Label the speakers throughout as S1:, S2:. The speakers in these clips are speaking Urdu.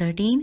S1: 13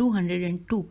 S1: 202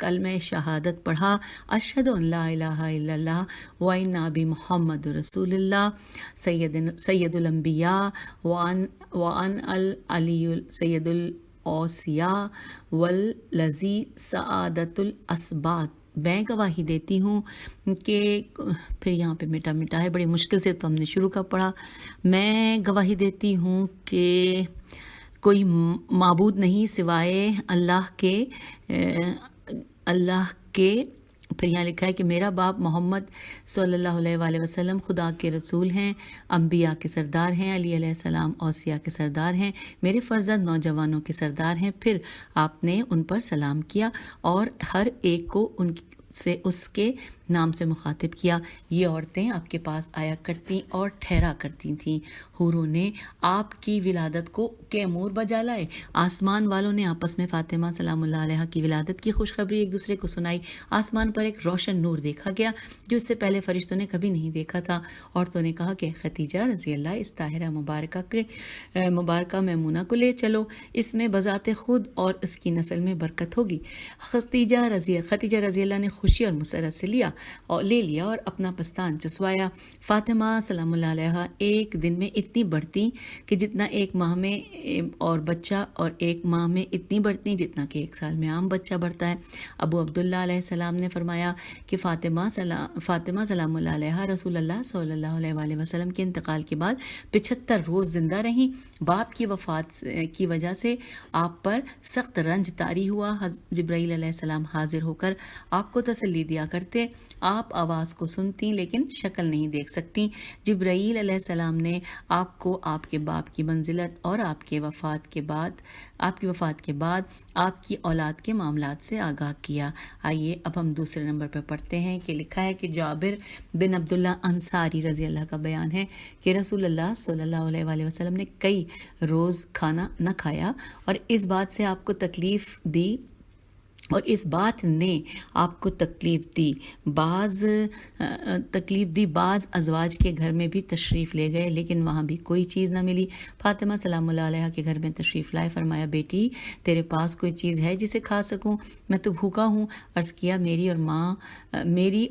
S1: کلمہ شہادت پڑھا، اشہد ان لا الہ الا اللہ و ان ابی محمد رسول اللہ سید الانبیاء وان العلی سید الاوصیاء والذی سعادت الاسباط، میں گواہی دیتی ہوں کہ پھر یہاں پہ مٹا مٹا ہے، بڑی مشکل سے تو ہم نے شروع کا پڑھا. میں گواہی دیتی ہوں کہ کوئی معبود نہیں سوائے اللہ کے. پھر یہاں لکھا ہے کہ میرا باپ محمد صلی اللہ علیہ وآلہ وسلم خدا کے رسول ہیں، انبیاء کے سردار ہیں، علی علیہ السلام اوصیاء کے سردار ہیں، میرے فرزند نوجوانوں کے سردار ہیں. پھر آپ نے ان پر سلام کیا اور ہر ایک کو ان سے اس کے نام سے مخاطب کیا. یہ عورتیں آپ کے پاس آیا کرتی اور ٹھہرا کرتی تھیں. حوروں نے آپ کی ولادت کو کیمور بجا لائے. آسمان والوں نے آپس میں فاطمہ سلام اللہ علیہ کی ولادت کی خوشخبری ایک دوسرے کو سنائی. آسمان پر ایک روشن نور دیکھا گیا جو اس سے پہلے فرشتوں نے کبھی نہیں دیکھا تھا. عورتوں نے کہا کہ ختیجہ رضی اللہ اس طاہرہ مبارکہ میمونہ کو لے چلو، اس میں بذات خود اور اس کی نسل میں برکت ہوگی. ختیجہ رضی اللہ نے خوشی اور مسرت سے لے لیا اور اپنا پستان چسوایا. فاطمہ سلام اللہ علیہ ایک دن میں اتنی بڑھتی کہ جتنا ایک ماہ میں اور بچہ، اور ایک ماہ میں اتنی بڑھتی جتنا کہ ایک سال میں عام بچہ بڑھتا ہے. ابو عبداللہ علیہ السلام نے فرمایا کہ فاطمہ سلام اللہ علیہ رسول اللہ صلی اللہ علیہ وآلہ وسلم کے انتقال کے بعد 75 روز زندہ رہیں. باپ کی وفات کی وجہ سے آپ پر سخت رنج طاری ہوا. جبرائیل علیہ السلام حاضر ہو کر آپ کو تسلی دیا کرتے. آپ آواز کو سنتی لیکن شکل نہیں دیکھ سکتی. جبرائیل علیہ السلام نے آپ کو آپ کے باپ کی منزلت اور آپ کی وفات کے بعد آپ کی اولاد کے معاملات سے آگاہ کیا. آئیے اب ہم دوسرے نمبر پر پڑھتے ہیں کہ لکھا ہے کہ جابر بن عبداللہ انصاری رضی اللہ کا بیان ہے کہ رسول اللہ صلی اللہ علیہ وآلہ وسلم نے کئی روز کھانا نہ کھایا اور اس بات سے آپ کو تکلیف دی اور اس بات نے آپ کو تکلیف دی. بعض ازواج کے گھر میں بھی تشریف لے گئے لیکن وہاں بھی کوئی چیز نہ ملی. فاطمہ سلام اللہ علیہ کے گھر میں تشریف لائے. فرمایا بیٹی تیرے پاس کوئی چیز ہے جسے کھا سکوں؟ میں تو بھوکا ہوں. عرض کیا میری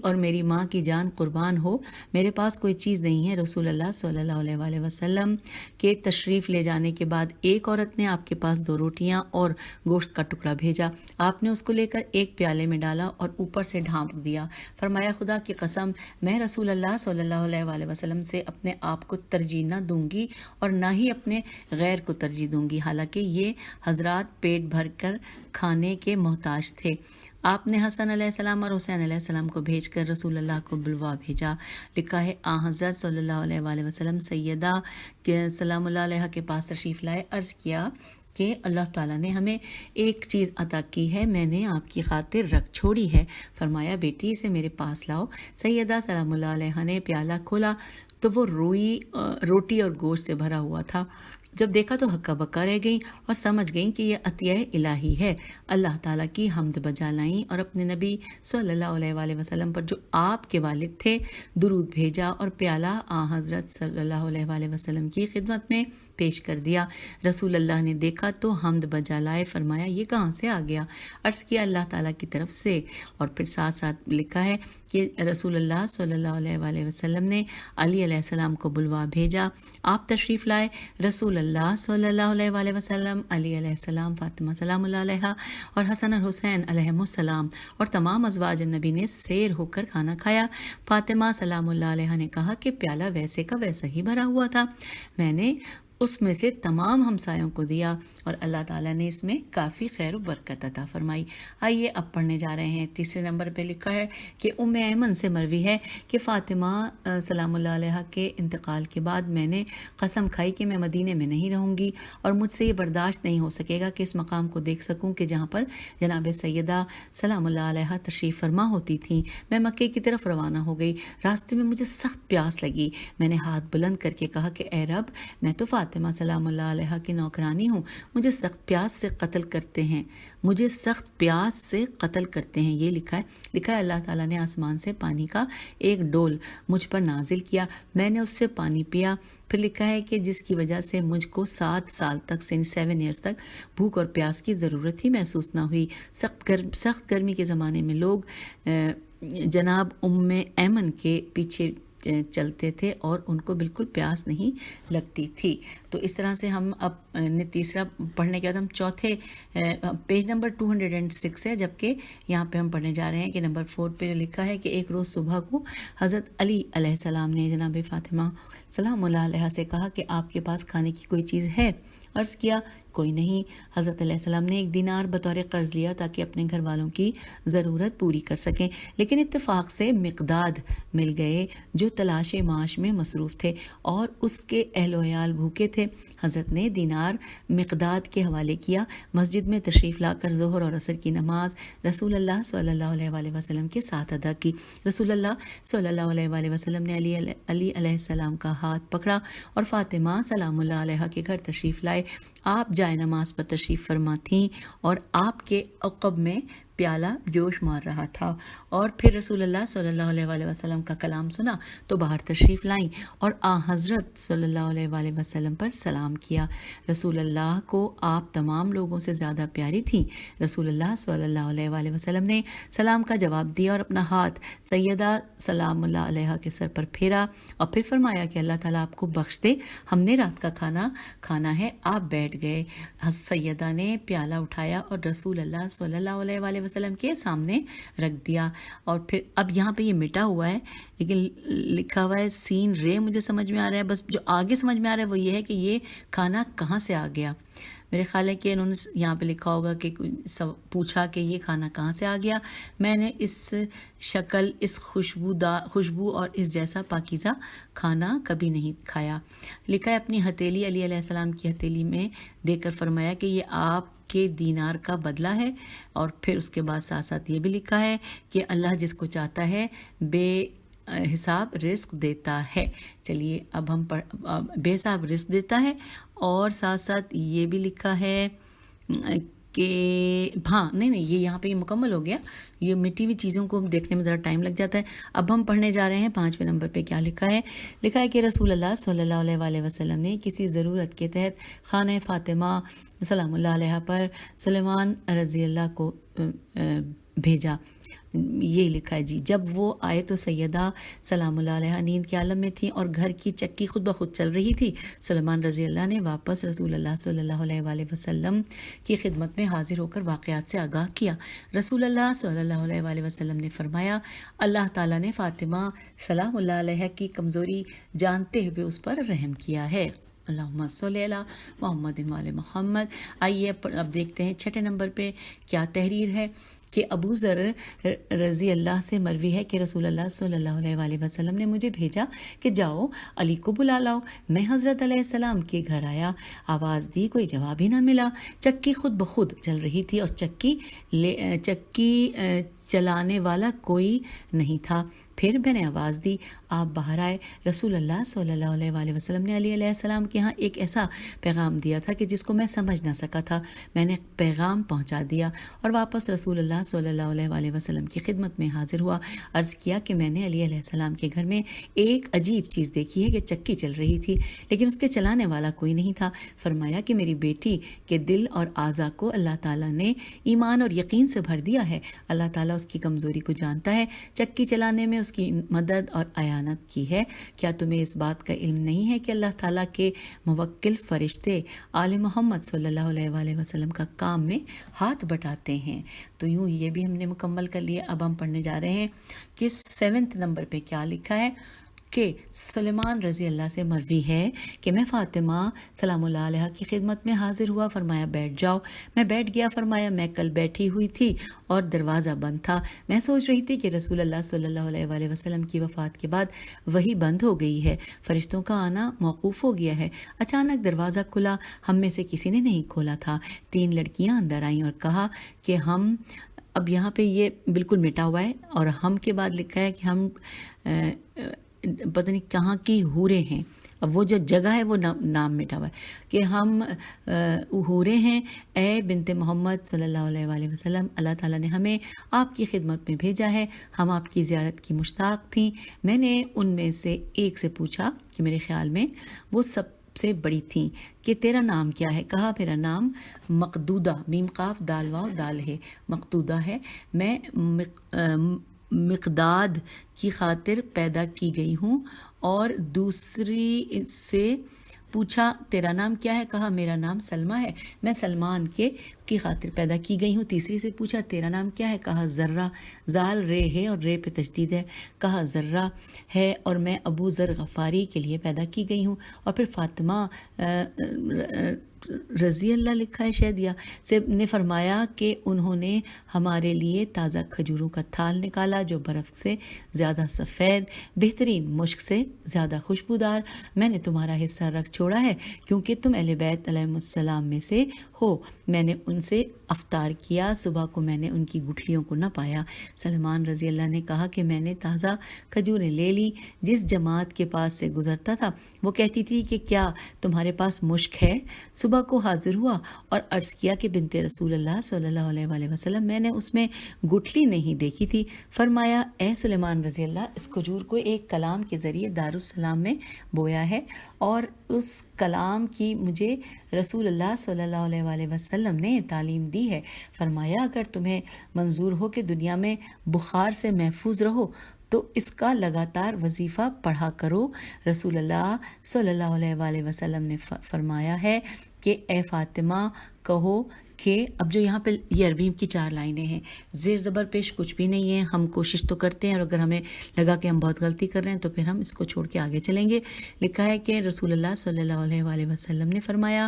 S1: اور میری ماں کی جان قربان ہو، میرے پاس کوئی چیز نہیں ہے. رسول اللہ صلی اللہ علیہ وآلہ وسلم کے تشریف لے جانے کے بعد ایک عورت نے آپ کے پاس 2 روٹیاں اور گوشت کا ٹکڑا بھیجا. آپ نے اس کو لے کر ایک پیالے میں ڈالا اور اوپر سے ڈھانپ دیا. فرمایا خدا کی قسم میں رسول اللہ صلی اللہ علیہ وآلہ وسلم سے اپنے آپ کو ترجیح نہ دوں گی اور نہ ہی اپنے غیر کو ترجیح دوں گی، حالانکہ یہ حضرات پیٹ بھر کر کھانے کے محتاج تھے. آپ نے حسن علیہ السلام اور حسین علیہ السلام کو بھیج کر رسول اللہ کو بلوا بھیجا. لکھا ہے حضرت صلی اللہ علیہ وآلہ وسلم سیدہ سلام اللہ علیہ کے پاس تشریف لائے. عرض کیا کہ اللہ تعالیٰ نے ہمیں ایک چیز عطا کی ہے، میں نے آپ کی خاطر رکھ چھوڑی ہے. فرمایا بیٹی اسے میرے پاس لاؤ. سیدہ سلام اللہ علیہ نے پیالہ کھولا تو وہ روٹی اور گوشت سے بھرا ہوا تھا. جب دیکھا تو ہکا بکا رہ گئیں اور سمجھ گئیں کہ یہ عطیہ الہی ہے. اللہ تعالیٰ کی حمد بجا لائیں اور اپنے نبی صلی اللہ علیہ وآلہ وسلم پر جو آپ کے والد تھے درود بھیجا اور پیالہ حضرت صلی اللہ علیہ وآلہ وسلم کی خدمت میں پیش کر دیا. رسول اللہ نے دیکھا تو حمد بجا لائے. فرمایا یہ کہاں سے آ گیا؟ عرض کیا اللہ تعالیٰ کی طرف سے. اور پھر ساتھ ساتھ لکھا ہے کہ رسول اللہ صلی اللہ علیہ وآلہ وسلم نے علی علیہ السلام کو بلوا بھیجا. آپ تشریف لائے. رسول اللہ صلی اللہ علیہ وآلہ وسلم، علی علیہ السلام، فاطمہ سلام اللہ علیہ اور حسن اور حسین علیہم السلام اور تمام ازواج النبی نے سیر ہو کر کھانا کھایا. فاطمہ سلام اللہ علیہ نے کہا کہ پیالہ ویسے کا ویسا ہی بھرا ہوا تھا، میں نے اس میں سے تمام ہمسایوں کو دیا اور اللہ تعالیٰ نے اس میں کافی خیر و برکت عطا فرمائی. آئیے اب پڑھنے جا رہے ہیں. تیسرے نمبر پہ لکھا ہے کہ ام ایمن سے مروی ہے کہ فاطمہ سلام اللہ علیہ کے انتقال کے بعد میں نے قسم کھائی کہ میں مدینے میں نہیں رہوں گی اور مجھ سے یہ برداشت نہیں ہو سکے گا کہ اس مقام کو دیکھ سکوں کہ جہاں پر جناب سیدہ سلام اللہ علیہ تشریف فرما ہوتی تھیں. میں مکے کی طرف روانہ ہو گئی. راستے میں مجھے سخت پیاس لگی. میں نے ہاتھ بلند کر کے کہا کہ اے رب میں تو فاطمہ فاطمہ سلام اللہ علیہ کی نوکرانی ہوں، مجھے سخت پیاس سے قتل کرتے ہیں، مجھے سخت پیاس سے قتل کرتے ہیں۔ یہ لکھا ہے اللہ تعالیٰ نے آسمان سے پانی کا ایک ڈول مجھ پر نازل کیا، میں نے اس سے پانی پیا۔ پھر لکھا ہے کہ جس کی وجہ سے مجھ کو 7 سال تک 7 ایئرس تک بھوک اور پیاس کی ضرورت ہی محسوس نہ ہوئی۔ سخت گرمی کے زمانے میں لوگ جناب ام ایمن کے پیچھے چلتے تھے اور ان کو بالکل پیاس نہیں لگتی تھی۔ تو اس طرح سے ہم اب نے تیسرا پڑھنے کے بعد ہم چوتھے پیج نمبر 206 ہے، جبکہ یہاں پہ ہم پڑھنے جا رہے ہیں کہ نمبر 4 پہ لکھا ہے کہ ایک روز صبح کو حضرت علی علیہ السلام نے جناب فاطمہ سلام اللہ علیہ سے کہا کہ آپ کے پاس کھانے کی کوئی چیز ہے؟ عرض کیا کوئی نہیں۔ حضرت علیہ السلام نے 1 دینار بطور قرض لیا تاکہ اپنے گھر والوں کی ضرورت پوری کر سکیں، لیکن اتفاق سے مقداد مل گئے جو تلاش معاش میں مصروف تھے اور اس کے اہل و عیال بھوکے تھے۔ حضرت نے دینار مقداد کے حوالے کیا، مسجد میں تشریف لا کر ظہر اور عصر کی نماز رسول اللہ صلی اللہ علیہ وآلہ وسلم کے ساتھ ادا کی۔ رسول اللہ صلی اللہ علیہ وآلہ وسلم نے علی علیہ السلام کا ہاتھ پکڑا اور فاطمہ سلام اللہ علیہ کے گھر تشریف لائے۔ آپ جائے نماز پر تشریف فرما تھیں اور آپ کے عقب میں پیالہ جوش مار رہا تھا، اور پھر رسول اللہ صلی اللہ علیہ وآلہ وسلم کا کلام سنا تو باہر تشریف لائیں اور حضرت صلی اللہ علیہ وآلہ وسلم پر سلام کیا۔ رسول اللہ کو آپ تمام لوگوں سے زیادہ پیاری تھیں۔ رسول اللہ صلی اللہ علیہ وآلہ وسلم نے سلام کا جواب دیا اور اپنا ہاتھ سیدہ سلام اللہ علیہ کے سر پر پھیرا اور پھر فرمایا کہ اللہ تعالیٰ آپ کو بخش دے، ہم نے رات کا کھانا ہے۔ آپ بیٹھ گئے۔ سیدہ نے پیالہ اٹھایا اور رسول اللہ صلی اللہ علیہ وآلہ وسلم کے سامنے رکھ دیا، اور پھر اب یہاں پہ یہ مٹا ہوا ہے لیکن لکھا ہوا ہے سین رے، مجھے سمجھ میں آ رہا ہے، بس جو آگے سمجھ میں آ رہا ہے وہ یہ ہے کہ یہ کھانا کہاں سے آ گیا۔ میرے خیال ہے کہ انہوں نے یہاں پہ لکھا ہوگا کہ پوچھا کہ یہ کھانا کہاں سے آ گیا، میں نے اس شکل، اس خوشبو اور اس جیسا پاکیزہ کھانا کبھی نہیں کھایا۔ لکھا ہے اپنی ہتھیلی علی علیہ السلام کی ہتھیلی میں دے کر فرمایا کہ یہ آپ کے دینار کا بدلہ ہے، اور پھر اس کے بعد ساتھ ساتھ یہ بھی لکھا ہے کہ اللہ جس کو چاہتا ہے بے حساب رزق دیتا ہے۔ چلیے اب ہم بے حساب رزق دیتا ہے، اور ساتھ ساتھ یہ بھی لکھا ہے کہ نہیں یہ یہاں پہ یہ مکمل ہو گیا۔ یہ مٹی ہوئی چیزوں کو دیکھنے میں ذرا ٹائم لگ جاتا ہے۔ اب ہم پڑھنے جا رہے ہیں 5ویں نمبر پہ کیا لکھا ہے۔ لکھا ہے کہ رسول اللہ صلی اللہ علیہ وآلہ وسلم نے کسی ضرورت کے تحت خانہ فاطمہ سلام اللہ علیہ پر سلیمان رضی اللہ کو بھیجا۔ یہ لکھا ہے جب وہ آئے تو سیدہ سلام اللہ علیہ نیند کے عالم میں تھیں اور گھر کی چکی خود بخود چل رہی تھی۔ سلیمان رضی اللہ نے واپس رسول اللہ صلی اللہ علیہ وآلہ وسلم کی خدمت میں حاضر ہو کر واقعات سے آگاہ کیا۔ رسول اللہ صلی اللہ علیہ وآلہ وسلم نے فرمایا اللہ تعالیٰ نے فاطمہ سلام اللہ علیہ کی کمزوری جانتے ہوئے اس پر رحم کیا ہے۔ اللہم صلی علی محمد وعلی محمد۔ آئیے اب دیکھتے ہیں 6 نمبر پہ کیا تحریر ہے کہ ابو ذر رضی اللہ سے مروی ہے کہ رسول اللہ صلی اللہ علیہ وآلہ وسلم نے مجھے بھیجا کہ جاؤ علی کو بلا لاؤ۔ میں حضرت علیہ السلام کے گھر آیا، آواز دی، کوئی جواب ہی نہ ملا۔ چکی خود بخود چل رہی تھی اور چکی چلانے والا کوئی نہیں تھا۔ پھر میں نے آواز دی، آپ باہر آئے۔ رسول اللہ صلی اللہ علیہ وآلہ وسلم نے علی علیہ السلام کے ہاں ایک ایسا پیغام دیا تھا کہ جس کو میں سمجھ نہ سکا تھا۔ میں نے پیغام پہنچا دیا اور واپس رسول اللہ صلی اللہ علیہ وآلہ وسلم کی خدمت میں حاضر ہوا۔ عرض کیا کہ میں نے علی علیہ السلام کے گھر میں ایک عجیب چیز دیکھی ہے کہ چکی چل رہی تھی لیکن اس کے چلانے والا کوئی نہیں تھا۔ فرمایا کہ میری بیٹی کے دل اور اعضاء کو اللہ تعالیٰ نے ایمان اور یقین سے بھر دیا ہے۔ اللہ تعالیٰ اس کی کمزوری کو جانتا ہے، چکی چلانے میں اس کی مدد اور اعانت کی ہے۔ کیا تمہیں اس بات کا علم نہیں ہے کہ اللہ تعالیٰ کے موکل فرشتے آل محمد صلی اللہ علیہ وآلہ وسلم کا کام میں ہاتھ بٹاتے ہیں؟ تو یوں یہ بھی ہم نے مکمل کر لیا۔ اب ہم پڑھنے جا رہے ہیں کہ 7 نمبر پہ کیا لکھا ہے کہ سلیمان رضی اللہ سے مروی ہے کہ میں فاطمہ سلام اللہ علیہ کی خدمت میں حاضر ہوا، فرمایا بیٹھ جاؤ۔ میں بیٹھ گیا، فرمایا میں کل بیٹھی ہوئی تھی اور دروازہ بند تھا۔ میں سوچ رہی تھی کہ رسول اللہ صلی اللہ علیہ وآلہ وسلم کی وفات کے بعد وہی بند ہو گئی ہے، فرشتوں کا آنا موقوف ہو گیا ہے۔ اچانک دروازہ کھلا، ہم میں سے کسی نے نہیں کھولا تھا۔ 3 لڑکیاں اندر آئیں اور کہا کہ ہم، اب یہاں پہ یہ بالکل مٹا ہوا ہے اور ہم کے بعد لکھا ہے کہ ہم پتہ نہیں کہاں کی حوریں ہیں۔ اب وہ جو جگہ ہے وہ نام مٹا ہوا ہے کہ ہم حوریں ہیں، اے بنت محمد صلی اللہ علیہ وآلہ وسلم، اللہ تعالیٰ نے ہمیں آپ کی خدمت میں بھیجا ہے، ہم آپ کی زیارت کی مشتاق تھیں۔ میں نے ان میں سے ایک سے پوچھا کہ میرے خیال میں وہ سب سے بڑی تھیں کہ تیرا نام کیا ہے؟ کہا میرا نام مقدودہ، میم قاف دال واو دال ہے، مقدودہ ہے، میں مقداد کی خاطر پیدا کی گئی ہوں۔ اور دوسری سے پوچھا تیرا نام کیا ہے؟ کہا میرا نام سلمہ ہے، میں سلمان کی خاطر پیدا کی گئی ہوں۔ تیسری سے پوچھا تیرا نام کیا ہے؟ کہا ذرہ، زال رے ہے اور رے پہ تشدید ہے، کہا ذرہ ہے اور میں ابو ذر غفاری کے لیے پیدا کی گئی ہوں۔ اور پھر فاطمہ رضی اللہ لکھا ہے شاید یا سے نے فرمایا کہ انہوں نے ہمارے لیے تازہ کھجوروں کا تھال نکالا جو برف سے زیادہ سفید، بہترین مشک سے زیادہ خوشبودار۔ میں نے تمہارا حصہ رکھ چھوڑا ہے کیونکہ تم اہل بیت علیہ السلام میں سے ہو۔ میں نے ان سے افطار کیا، صبح کو میں نے ان کی گٹھلیوں کو نہ پایا۔ سلمان رضی اللہ نے کہا کہ میں نے تازہ کھجوریں لے لی، جس جماعت کے پاس سے گزرتا تھا وہ کہتی تھی کہ کیا تمہارے پاس مشک ہے؟ صبح کو حاضر ہوا اور عرض کیا کہ بنت رسول اللہ صلی اللہ علیہ وآلہ وسلم، میں نے اس میں گٹھلی نہیں دیکھی تھی۔ فرمایا اے سلیمان رضی اللہ، اس کھجور کو ایک کلام کے ذریعے دارالسلام میں بویا ہے اور اس کلام کی مجھے رسول اللہ صلی اللہ علیہ وآلہ وسلم نے تعلیم دی ہے۔ فرمایا اگر تمہیں منظور ہو کہ دنیا میں بخار سے محفوظ رہو تو اس کا لگاتار وظیفہ پڑھا کرو۔ رسول اللہ صلی اللہ علیہ وآلہ وسلم نے فرمایا ہے کہ اے فاطمہ کہو کہ اب جو یہاں پہ یہ عربی کی 4 لائنیں ہیں، زیر زبر پیش کچھ بھی نہیں ہے، ہم کوشش تو کرتے ہیں اور اگر ہمیں لگا کہ ہم بہت غلطی کر رہے ہیں تو پھر ہم اس کو چھوڑ کے آگے چلیں گے۔ لکھا ہے کہ رسول اللہ صلی اللہ علیہ وآلہ وسلم نے فرمایا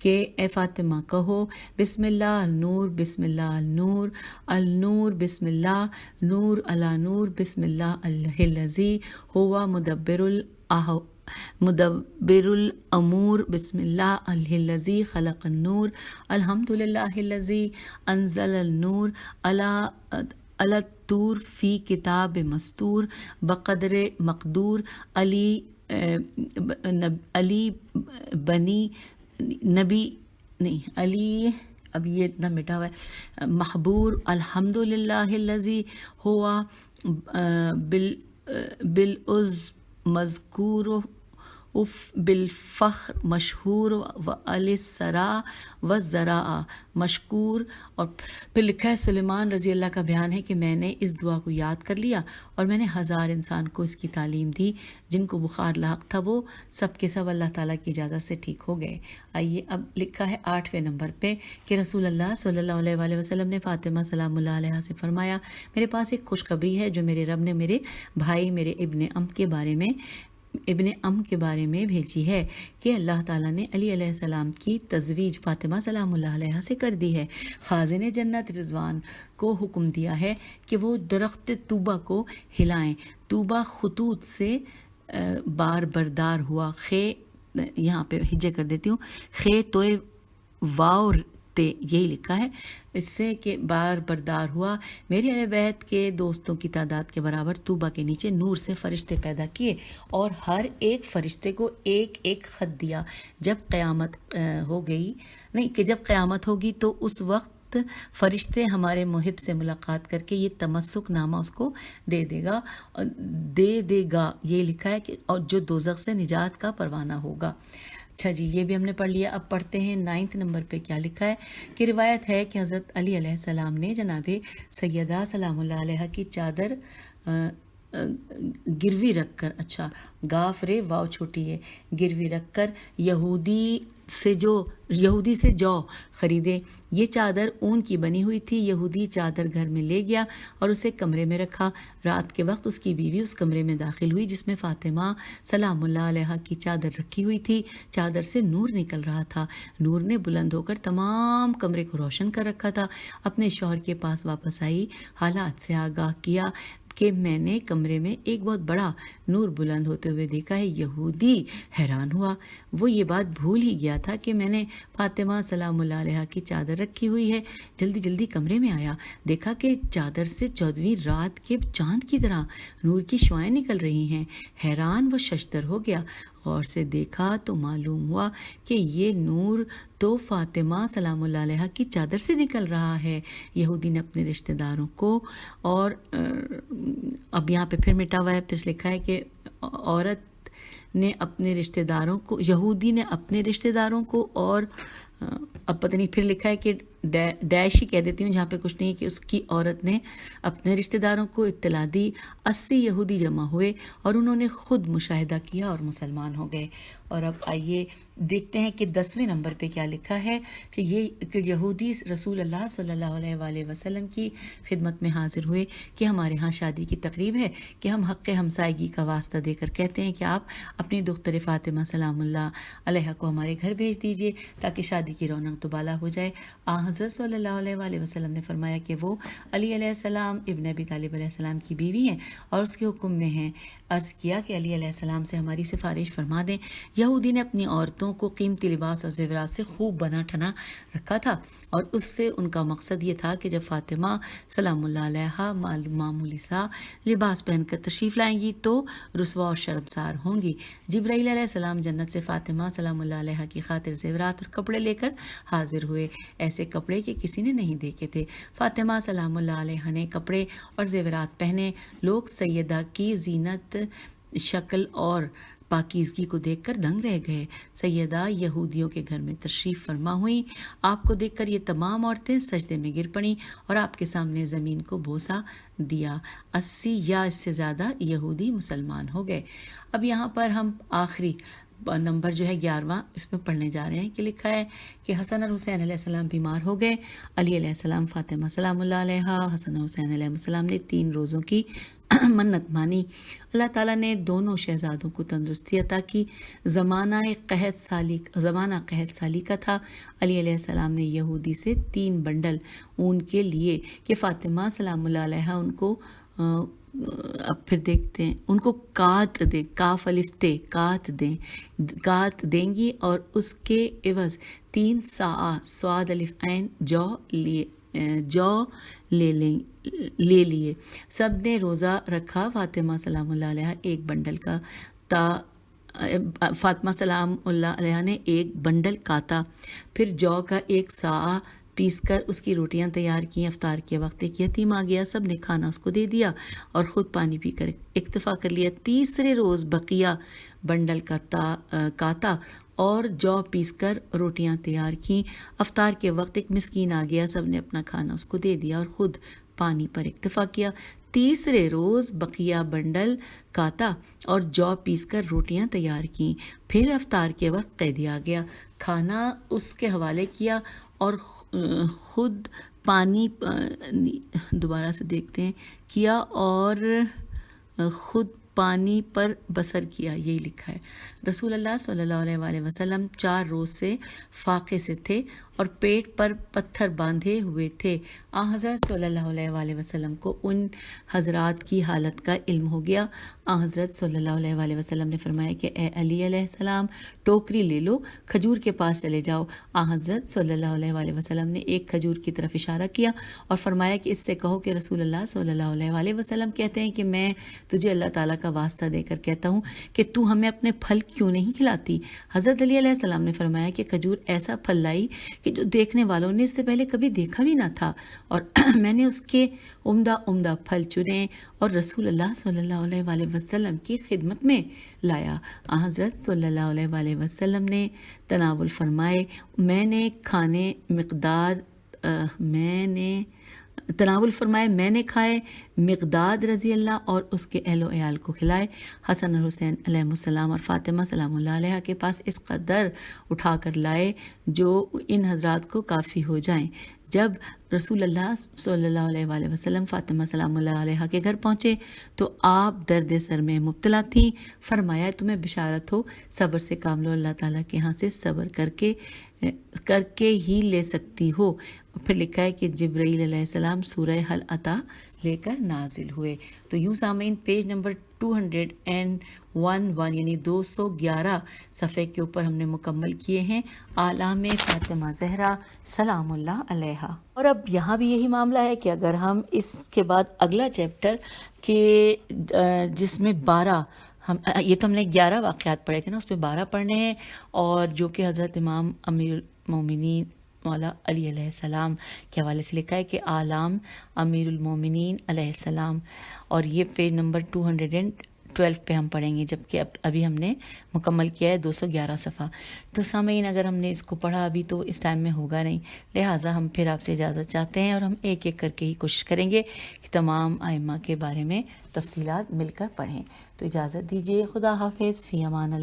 S1: کہ اے فاطمہ کہو بسم اللہ النور بسم اللہ النور النور بسم اللہ نور علی نور بسم اللہ الذی ہوا مدبر الامور بسم اللہ الذی خلق النور الحمد للہ الذی انزل النور علی الطور فی کتاب مستور بقدر مقدور علی بنی نبی نہیں علی، اب یہ اتنا مٹا ہوا ہے، محبور الحمد للہ الذی ہوا بالعز مذکور بالفخر مشہور والسرا والذراء مشکور۔ اور پھر لکھا ہے سلیمان رضی اللہ کا بیان ہے کہ میں نے اس دعا کو یاد کر لیا اور میں نے 1000 انسان کو اس کی تعلیم دی، جن کو بخار لاحق تھا وہ سب کے سب اللہ تعالیٰ کی اجازت سے ٹھیک ہو گئے۔ آئیے اب لکھا ہے 8ویں نمبر پہ کہ رسول اللہ صلی اللہ علیہ وآلہ وسلم نے فاطمہ سلام اللہ علیہ سے فرمایا میرے پاس ایک خوشخبری ہے جو میرے رب نے میرے بھائی میرے ابن ام کے بارے میں بھیجی ہے کہ اللہ تعالیٰ نے علی علیہ السلام کی تزویج فاطمہ سلام اللہ علیہ سے کر دی ہے۔ خازن جنت رضوان کو حکم دیا ہے کہ وہ درخت طوبہ کو ہلائیں۔ طوبہ خطوط سے بار بردار ہوا، یہاں پہ ہجے کر دیتی ہوں، توئے واو تے یہی لکھا ہے اس سے کہ بار بردار ہوا، میرے اہل بیت کے دوستوں کی تعداد کے برابر طوبہ کے نیچے نور سے فرشتے پیدا کیے اور ہر ایک فرشتے کو ایک ایک خط دیا۔ جب قیامت ہوگی تو اس وقت فرشتے ہمارے محب سے ملاقات کر کے یہ تمسک نامہ اس کو دے دے گا، یہ لکھا ہے کہ اور جو دوزخ سے نجات کا پروانہ ہوگا۔ اچھا جی، یہ بھی ہم نے پڑھ لیا۔ اب پڑھتے ہیں 9 نمبر پہ کیا لکھا ہے کہ روایت ہے کہ حضرت علی علیہ السلام نے جناب سیدہ سلام اللہ علیہ کی چادر گروی رکھ کر، اچھا گاف رے واو چھوٹی ہے، گروی رکھ کر یہودی سے جو خریدے۔ یہ چادر اون کی بنی ہوئی تھی۔ یہودی چادر گھر میں لے گیا اور اسے کمرے میں رکھا۔ رات کے وقت اس کی بیوی اس کمرے میں داخل ہوئی جس میں فاطمہ سلام اللہ علیہ کی چادر رکھی ہوئی تھی۔ چادر سے نور نکل رہا تھا، نور نے بلند ہو کر تمام کمرے کو روشن کر رکھا تھا۔ اپنے شوہر کے پاس واپس آئی، حالات سے آگاہ کیا کہ میں نے کمرے میں ایک بہت بڑا نور بلند ہوتے ہوئے دیکھا ہے۔ یہودی حیران ہوا، وہ یہ بات بھول ہی گیا تھا کہ میں نے فاطمہ سلام اللہ علیہ کی چادر رکھی ہوئی ہے۔ جلدی جلدی کمرے میں آیا، دیکھا کہ چادر سے 14ویں رات کے چاند کی طرح نور کی شعائیں نکل رہی ہیں۔ حیران و ششدر ہو گیا، غور سے دیکھا تو معلوم ہوا کہ یہ نور تو فاطمہ سلام اللہ علیہ کی چادر سے نکل رہا ہے۔ یہودی نے اپنے رشتہ داروں کو، اور اب یہاں پہ پھر مٹا ہوا ہے، پھر لکھا ہے کہ عورت نے اپنے رشتہ داروں کو، یہودی نے اپنے رشتہ داروں کو، اور اب پتہ نہیں پھر لکھا ہے کہ ڈیش ہی کہہ دیتی ہوں جہاں پہ کچھ نہیں، کہ اس کی عورت نے اپنے رشتہ داروں کو اطلاع دی۔ 80 یہودی جمع ہوئے اور انہوں نے خود مشاہدہ کیا اور مسلمان ہو گئے۔ اور اب آئیے دیکھتے ہیں کہ 10ویں نمبر پہ کیا لکھا ہے، کہ یہودی رسول اللہ صلی اللہ علیہ وآلہ وسلم کی خدمت میں حاضر ہوئے کہ ہمارے ہاں شادی کی تقریب ہے، کہ ہم حق ہمسائیگی کا واسطہ دے کر کہتے ہیں کہ آپ اپنی دختر فاطمہ سلام اللہ علیہ کو ہمارے گھر بھیج دیجئے تاکہ شادی کی رونق دوبالا ہو جائے۔ حضرت صلی اللہ علیہ وآلہ وسلم نے فرمایا کہ وہ علی علیہ السلام ابن ابی طالب علیہ السلام کی بیوی ہیں اور اس کے حکم میں ہیں۔ عرض کیا کہ علی علیہ السلام سے ہماری سفارش فرما دیں۔ یہودی نے اپنی عورتوں کو قیمتی لباس اور زیورات سے خوب بنا ٹھنا رکھا تھا، اور اس سے ان کا مقصد یہ تھا کہ جب فاطمہ سلام اللہ علیہ معمولی سا لباس پہن کر تشریف لائیں گی تو رسوا اور شرمسار ہوں گی۔ جبرائیل علیہ السلام جنت سے فاطمہ سلام اللہ علیہ کی خاطر زیورات اور کپڑے لے کر حاضر ہوئے، ایسے کپڑے کہ کسی نے نہیں دیکھے تھے۔ فاطمہ سلام اللہ علیہ نے کپڑے اور زیورات پہنے۔ لوگ سیدہ کی زینت، شکل اور پاکیزگی کو دیکھ کر دنگ رہ گئے۔ سیدہ یہودیوں کے گھر میں تشریف فرما ہوئیں۔ آپ کو دیکھ کر یہ تمام عورتیں سجدے میں گر پڑیں اور آپ کے سامنے زمین کو بوسہ دیا۔ 80 یا اس سے زیادہ یہودی مسلمان ہو گئے۔ اب یہاں پر ہم آخری نمبر جو ہے 11واں اس میں پڑھنے جا رہے ہیں، کہ لکھا ہے کہ حسن اور حسین علیہ السلام بیمار ہو گئے۔ علی علیہ السلام، فاطمہ سلام اللہ علیہ، حسن اور حسین علیہ السلام نے 3 روزوں کی منت مانی۔ اللہ تعالیٰ نے دونوں شہزادوں کو تندرستی عطا کی۔ زمانہ قحط سالی کا تھا۔ علی علیہ السلام نے یہودی سے 3 بنڈل اون کے لیے کہ فاطمہ سلام اللہ علیہ ان کو اب پھر دیکھتے ہیں، ان کو کات دیں، کاف الف تے کات دیں گی، اور اس کے عوض 3 صاع صاد الف عین جو لے لیے۔ سب نے روزہ رکھا۔ فاطمہ سلام اللہ علیہ ایک بنڈل کا فاطمہ سلام اللہ علیہ نے ایک بنڈل کاتا، پھر جو کا 1 صاع پیس کر اس کی روٹیاں تیار کیں۔ افطار کے وقت ایک یتیم آ گیا، سب نے کھانا اس کو دے دیا اور خود پانی پی کر اکتفا کر لیا۔ تیسرے روز بقیہ بنڈل کاتا اور جو پیس کر روٹیاں تیار کیں۔ افطار کے وقت ایک مسکین آ گیا، سب نے اپنا کھانا اس کو دے دیا اور خود پانی پر اکتفا کیا۔ تیسرے روز بقیہ بنڈل کاتا اور جو پیس کر روٹیاں تیار کیں۔ پھر افطار کے وقت قیدی آ گیا، کھانا اس کے حوالے کیا اور خود پانی دوبارہ سے دیکھتے ہیں کیا اور خود پانی پر بسر کیا، یہی لکھا ہے۔ رسول اللہ صلی اللہ علیہ وآلہ وسلم 4 روز سے فاقے سے تھے اور پیٹ پر پتھر باندھے ہوئے تھے۔ حضرت صلی اللہ علیہ وآلہ وسلم کو ان حضرات کی حالت کا علم ہو گیا۔ حضرت صلی اللہ علیہ وآلہ وسلم نے فرمایا کہ اے علی علیہ السلام، ٹوکری لے لو، کھجور کے پاس چلے جاؤ۔ حضرت صلی اللہ علیہ وآلہ وسلم نے ایک کھجور کی طرف اشارہ کیا اور فرمایا کہ اس سے کہو کہ رسول اللہ صلی اللہ علیہ وآلہ وسلم کہتے ہیں کہ میں تجھے اللہ تعالیٰ کا واسطہ دے کر کہتا ہوں کہ تو ہمیں اپنے پھل کیوں نہیں کھلاتی؟ حضرت علی علیہ السلام نے فرمایا کہ کھجور ایسا پھل لائی کہ جو دیکھنے والوں نے اس سے پہلے کبھی دیکھا بھی نہ تھا، اور میں نے اس کے عمدہ پھل چنے اور رسول اللہ صلی اللہ علیہ وآلہ وسلم کی خدمت میں لایا۔ حضرت صلی اللہ علیہ وآلہ وسلم نے تناول فرمائے، میں نے کھائے، مقداد رضی اللہ اور اس کے اہل و عیال کو کھلائے۔ حسن اور حسین علیہ السلام اور فاطمہ سلام اللہ علیہ کے پاس اس قدر اٹھا کر لائے جو ان حضرات کو کافی ہو جائیں۔ جب رسول اللہ صلی اللہ علیہ وآلہ وسلم فاطمہ سلام اللہ علیہ کے گھر پہنچے تو آپ درد سر میں مبتلا تھیں۔ فرمایا تمہیں بشارت ہو، صبر سے کام لو، اللہ تعالیٰ کے ہاں سے صبر کر کے ہی لے سکتی ہو۔ پھر لکھا ہے کہ جبرائیل علیہ السلام سورہ حل عطا لے کر نازل ہوئے۔ تو یوں سامعین پیج نمبر 211 یعنی 211 صفحے کے اوپر ہم نے مکمل کیے ہیں آلام فاطمہ زہرا سلام اللہ علیہ۔ اور اب یہاں بھی یہی معاملہ ہے کہ اگر ہم اس کے بعد اگلا چیپٹر کے جس میں 12 یہ تو ہم نے 11 واقعات پڑھے تھے نا، اس پہ 12 پڑھنے ہیں، اور جو کہ حضرت امام امیر المومنین مولا علی علیہ السلام کے حوالے سے لکھا ہے کہ آلام امیر المومنین علیہ السلام، اور یہ پیج نمبر 212 پہ ہم پڑھیں گے، جبکہ ابھی ہم نے مکمل کیا ہے 211 صفحہ۔ تو سامعین، اگر ہم نے اس کو پڑھا ابھی تو اس ٹائم میں ہوگا نہیں، لہٰذا ہم پھر آپ سے اجازت چاہتے ہیں، اور ہم ایک ایک کر کے ہی کوشش کریں گے کہ تمام ائمہ کے بارے میں تفصیلات مل کر پڑھیں۔ تو اجازت دیجیے، خدا حافظ، فی امان اللہ۔